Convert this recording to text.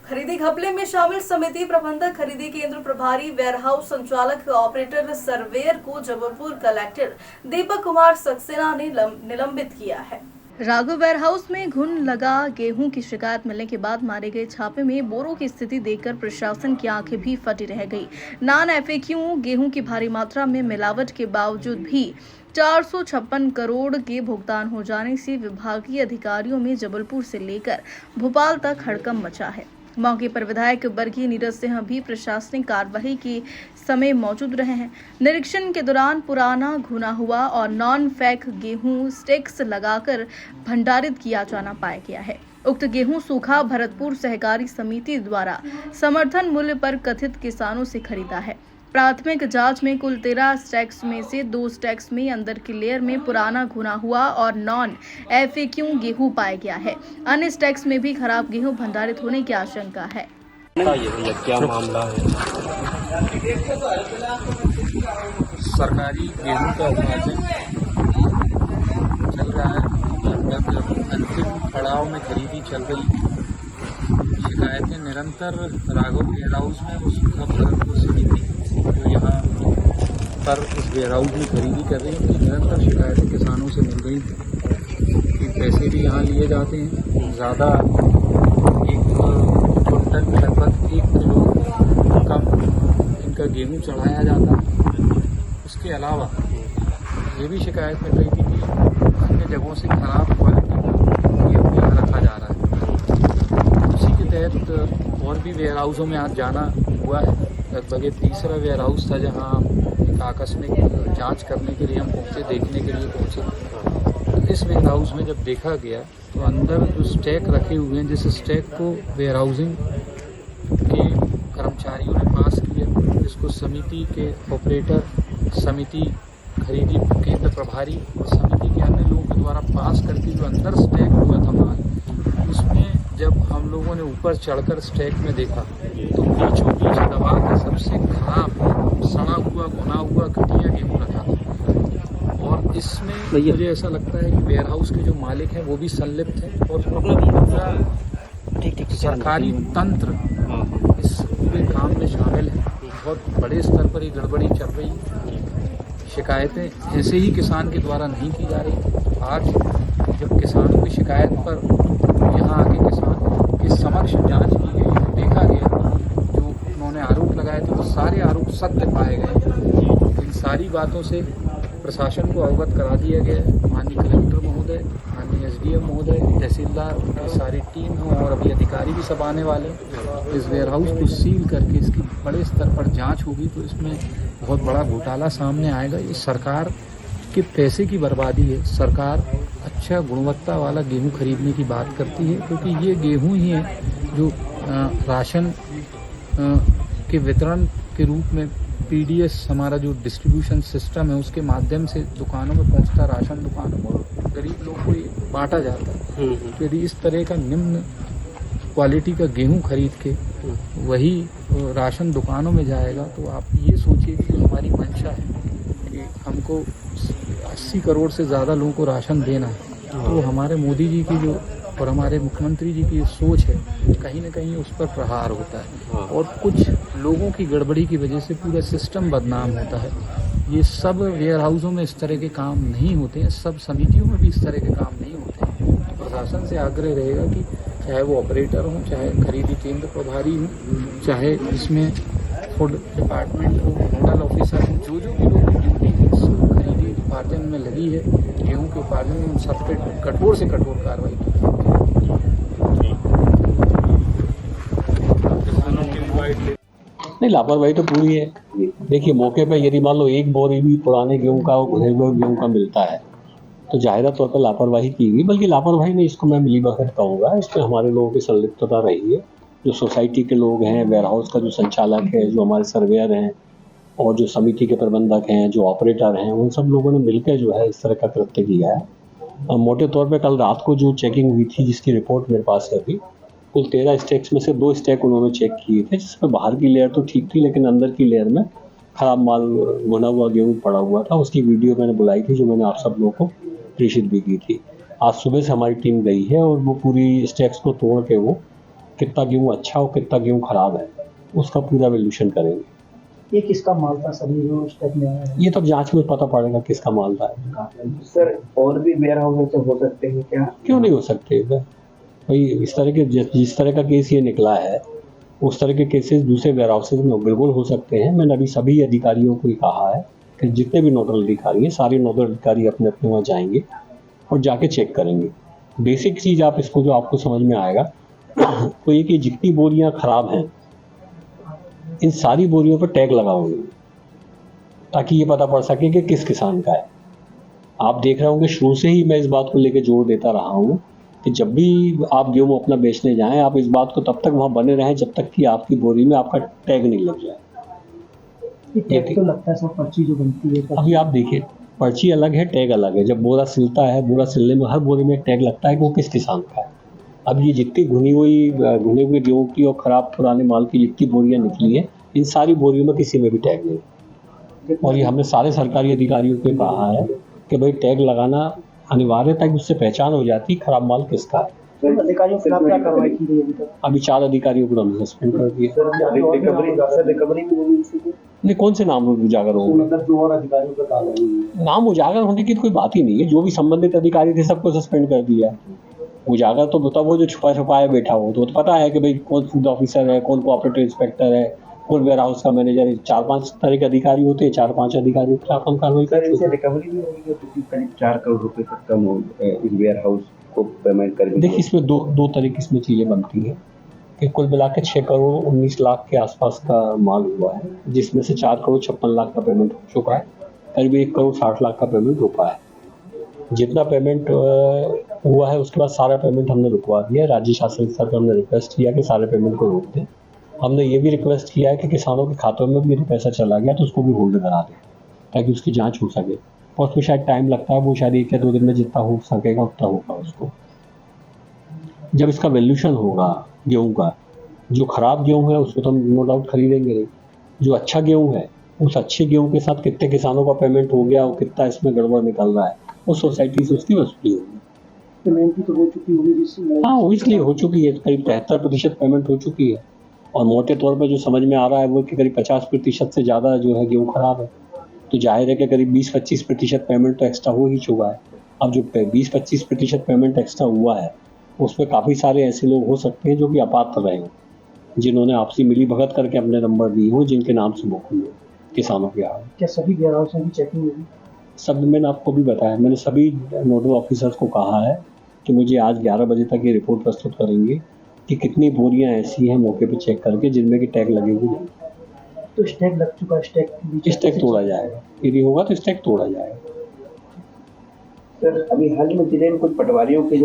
खरीदी घपले में शामिल समिति प्रबंधक, खरीदी केंद्र प्रभारी, वेयरहाउस संचालक, ऑपरेटर, सर्वेयर को जबलपुर कलेक्टर दीपक कुमार सक्सेना ने निलंबित किया है। राघव वेयरहाउस में घुन लगा गेहूं की शिकायत मिलने के बाद मारे गए छापे में बोरों की स्थिति देखकर प्रशासन की आंखें भी फटी रह गई। नॉन एफएक्यू गेहूं की भारी मात्रा में मिलावट के बावजूद भी 456 करोड़ के भुगतान हो जाने से विभागीय अधिकारियों में जबलपुर से लेकर भोपाल तक हड़कंप मचा है। मौके पर विधायक वर्गीय नीरज सिंह भी प्रशासनिक कार्रवाई के समय मौजूद रहे हैं। निरीक्षण के दौरान पुराना, घुना हुआ और नॉन फैक गेहूं स्टैक्स लगाकर भंडारित किया जाना पाया गया है। उक्त गेहूं सूखा भरतपुर सहकारी समिति द्वारा समर्थन मूल्य पर कथित किसानों से खरीदा है। प्राथमिक जांच में कुल 13 स्टैक्स में से 2 स्टैक्स में अंदर की लेयर में पुराना, घुना हुआ और नॉन एफएक्यू गेहूं पाया गया है। अन्य स्टैक्स में भी खराब गेहूं भंडारित होने की आशंका है। क्या मामला है? सरकारी गेहूं का विभाजन चल रहा है। लगभग अंतिम पड़ाव में खरीदी चल रही। शिकायतें निरंतर राघव वेयरहाउस में वो सूखा भरतपुर समिति जो यहाँ पर उस वेयरहाउस में खरीदी कर रही है, निरंतर शिकायतें किसानों से मिल रही थी कि पैसे भी यहाँ लिए जाते हैं ज़्यादा, 1 क्विंटल में लगभग 1 किलो कम इनका गेहूँ चढ़ाया जाता है। उसके अलावा ये भी शिकायत मिल रही थी कि अन्य जगहों से खराब क्वालिटी का गेहूँ यहाँ रखा जा रहा है। उसी के तहत और भी वेयरहाउसों में आज जाना हुआ है। लगभग ये तीसरा वेयरहाउस था जहाँ एक आकस्मिक जांच करने के लिए हम पहुँचे, देखने के लिए पहुँचे। इस वेयरहाउस में जब देखा गया तो अंदर जो स्टैक रखे हुए हैं, जिस स्टैक को वेयरहाउसिंग के कर्मचारियों ने पास किया, जिसको समिति के ऑपरेटर, समिति खरीदी केंद्र प्रभारी और समिति के अन्य लोगों के द्वारा पास करके जो अंदर स्टैक हुआ था माल, उसमें जब हम लोगों ने ऊपर चढ़कर स्टैक में देखा तो बीचों बीच दबा के सबसे खराब, सड़ा हुआ, घुना हुआ, घटिया गेहूँ रखा था। और इसमें मुझे ऐसा लगता है कि वेयरहाउस के जो मालिक हैं वो भी संलिप्त हैं और पूरा सरकारी तंत्र इस पूरे काम में शामिल है। बहुत बड़े स्तर पर ये गड़बड़ी चल रही है। शिकायतें ऐसे ही किसान के द्वारा नहीं की जा रही। आज जब किसानों की शिकायत पर यहाँ आके किसान के समक्ष जांच की गई, देखा गया, जो उन्होंने आरोप लगाए थे वो सारे आरोप सत्य पाए गए। इन सारी बातों से प्रशासन को अवगत करा दिया गया है। माननीय कलेक्टर महोदय, माननीय एसडीएम महोदय, तहसीलदार, उनकी सारी टीम हो और अभी अधिकारी भी सब आने वाले। इस वेयरहाउस को सील करके इसकी बड़े स्तर पर जांच होगी तो इसमें बहुत बड़ा घोटाला सामने आएगा। ये सरकार के पैसे की बर्बादी है। सरकार अच्छा गुणवत्ता वाला गेहूं खरीदने की बात करती है, क्योंकि ये गेहूं ही है जो राशन के वितरण के रूप में पीडीएस, हमारा जो डिस्ट्रीब्यूशन सिस्टम है, उसके माध्यम से दुकानों में पहुंचता, राशन दुकानों में गरीब लोग को ये बांटा जाता है। तो यदि इस तरह का निम्न क्वालिटी का गेहूं खरीद के वही राशन दुकानों में जाएगा तो आप ये सोचिए कि जो हमारी मंशा है कि हमको 80 करोड़ से ज़्यादा लोगों को राशन देना है, तो हमारे मोदी जी की जो और हमारे मुख्यमंत्री जी की सोच है, कहीं ना कहीं उस पर प्रहार होता है और कुछ लोगों की गड़बड़ी की वजह से पूरा सिस्टम बदनाम होता है। ये सब वेयरहाउसों में इस तरह के काम नहीं होते हैं, सब समितियों में भी इस तरह के काम नहीं होते हैं। तो प्रशासन से आग्रह रहेगा कि चाहे वो ऑपरेटर हों, चाहे खरीदी केंद्र प्रभारी हों, चाहे इसमें फूड डिपार्टमेंट हो, नोडल ऑफिसर हो, जो भी लोग ड्यूटी खरीदी उपार्जन में लगी है, गेहूँ के उपार्जन में, उन सब पे कठोर से कठोर कार्रवाई की। नहीं, लापरवाही तो पूरी है। देखिए, मौके पे यदि मान लो एक बोरी भी पुराने गेहूं का, घुने हुए गेहूं का मिलता है तो जाहिर तौर पर लापरवाही की गई। बल्कि लापरवाही नहीं, इसको मैं मिलीभगत कहूँगा। इसमें हमारे लोगों की संलिप्तता रही है। जो सोसाइटी के लोग हैं, वेयरहाउस का जो संचालक है, जो हमारे सर्वेयर हैं और जो समिति के प्रबंधक हैं, जो ऑपरेटर हैं, उन सब लोगों ने मिलकर जो है इस तरह का कृत्य किया है। मोटे तौर पे कल रात को जो चेकिंग हुई थी, जिसकी रिपोर्ट मेरे पास है अभी, कुल 13 स्टैक्स में से 2 स्टैक उन्होंने चेक किए थे, जिसमें बाहर की लेयर तो ठीक थी लेकिन अंदर की लेयर में खराब माल, भुना हुआ गेहूँ पड़ा हुआ था। उसकी वीडियो मैंने बुलाई थी, जो मैंने आप सब लोगों को प्रेषित भी की थी। आज सुबह से हमारी टीम गई है और वो पूरी स्टैक्स को तोड़ के वो कितना गेहूँ अच्छा और कितना गेहूँ खराब है, उसका पूरा वैल्यूएशन करेंगे। ये किसका माल था सर, ये जो स्टेक में आया है? ये तो जांच में पता पड़ेगा किसका माल था। सर और भी वेयर हाउस हो सकते हैं क्या? क्यों नहीं हो सकते भाई, इस तरह के जिस तरह का केस ये निकला है उस तरह के केसेस दूसरे वेयर हाउसेज में बिल्कुल हो सकते हैं। मैंने अभी सभी अधिकारियों को ही कहा है कि जितने भी नोडल अधिकारी हैं सारे नोडल अधिकारी अपने अपने वहाँ जाएंगे और जाके चेक करेंगे। बेसिक चीज़ आप इसको जो आपको समझ में आएगा वो ये कि जितनी बोरियां खराब हैं इन सारी बोरियों पर टैग लगाओगे ताकि ये पता पड़ सके कि किस किसान का है। आप देख रहे होंगे शुरू से ही मैं इस बात को लेकर जोर देता रहा हूँ कि जब भी आप गेहूँ अपना बेचने जाएं आप इस बात को तब तक वहाँ बने रहें जब तक कि आपकी बोरी में आपका टैग नहीं लग जाए। ये टैग तो लगता है सर, पर्ची जो बनती है अभी आप देखिए, पर्ची अलग है, टैग अलग है। जब बोरा सिलता है, बोरा सिलने में हर बोरे में एक टैग लगता है कि वो किस किसान का है। अब ये जितनी भुने हुए गेहूँ की और ख़राब पुराने माल की जितनी बोरियां निकली हैं इन सारी बोरियों में किसी में भी टैग नहीं। और ये हमने सारे सरकारी अधिकारियों को कहा है कि भाई टैग लगाना अनिवार्य ताकि उससे पहचान हो जाती खराब माल किसका है। सर अधिकारियों के खिलाफ क्या कार्रवाई की गई अभी तक? अभी 4 अधिकारियों को हमने सस्पेंड कर दिया। रिकवरी भी होगी इसी की? नहीं, कौन से नाम उजागर होंगे? मतलब जो और अधिकारियों का कार्रवाई हुई? नाम उजागर होने की तो कोई बात ही नहीं है। जो भी संबंधित अधिकारी थे सबको सस्पेंड कर दिया। उजागर तो बता वो जो छुपा छुपाया बैठा हो तो पता है कि भाई कौन फूड ऑफिसर है, कौन कोऑपरेटिव इंस्पेक्टर है, कौन वेयर हाउस का मैनेजर है। 4-5 तरह के अधिकारी होते हैं, 4-5 अधिकारियों के खिलाफ हम कार्रवाई सर कर इनसे रिकवरी भी होगी क्योंकि करीब 4 करोड़ रुपए तक कम हो इस वेयर हाउस को पेमेंट करके। देखिए, इसमें दो तरह की इसमें चीज़ें बनती हैं कि कुल मिला के 6 करोड़ 19 लाख के आसपास का माल हुआ है, जिसमें से 4 करोड़ 56 लाख का पेमेंट हो चुका है। करीब 1 करोड़ 60 लाख का पेमेंट रुका है। जितना पेमेंट हुआ है उसके बाद सारा पेमेंट हमने रुकवा दिया। राज्य शासन स्तर पर हमने रिक्वेस्ट किया कि सारे पेमेंट को रोक दें। हमने ये भी रिक्वेस्ट किया है कि किसानों के खातों में भी यदि पैसा चला गया तो उसको भी होल्ड करा दें ताकि उसकी जांच हो सके। और उसमें शायद टाइम लगता है, वो शायद 1 या 2 दिन में जितना हो सकेगा उतना होगा। उसको जब इसका वैल्यूएशन होगा गेहूँ का, जो ख़राब गेहूँ है उसको तो हम नो डाउट खरीदेंगे नहीं। जो अच्छा गेहूँ है उस अच्छे गेहूँ के साथ कितने किसानों का पेमेंट हो गया और कितना इसमें गड़बड़ निकल रहा है उस सोसाइटी से उसकी वसूली होगी। पेमेंट भी तो हो चुकी होगी जिससे? हाँ, इसलिए हो चुकी है। करीब 73% पेमेंट हो चुकी है और मोटे तौर पर जो समझ में आ रहा है वो कि करीब 50% से ज़्यादा जो है गेहूँ खराब है। तो जाहिर है कि करीब 20-25% पेमेंट तो एक्स्ट्रा हो ही चुका है। अब जो 20-25% पेमेंट एक्स्ट्रा हुआ है उसमें काफ़ी सारे ऐसे लोग हो सकते हैं जो कि अपात्र रहे हों, जिन्होंने आपसी मिली भगत करके अपने नंबर दिए हों जिनके नाम से बुक हुए किसानों के यहाँ। क्या सभी वेयर हाउसों की चेकिंग होगी? सब मैंने आपको भी बताया, मैंने सभी नोडल ऑफिसर्स को कहा है कि मुझे आज 11 बजे तक ये रिपोर्ट प्रस्तुत करेंगे कि कितनी बोरियां ऐसी हैं मौके पे चेक करके जिनमें कि टैग लगे हुए नहीं। तो स्टैक लग चुका है, स्टैक तोड़ा जाएगा। यदि होगा तो स्टैक तोड़ा जाएगा। सर अभी हाल में जिले में कुछ पटवारियों के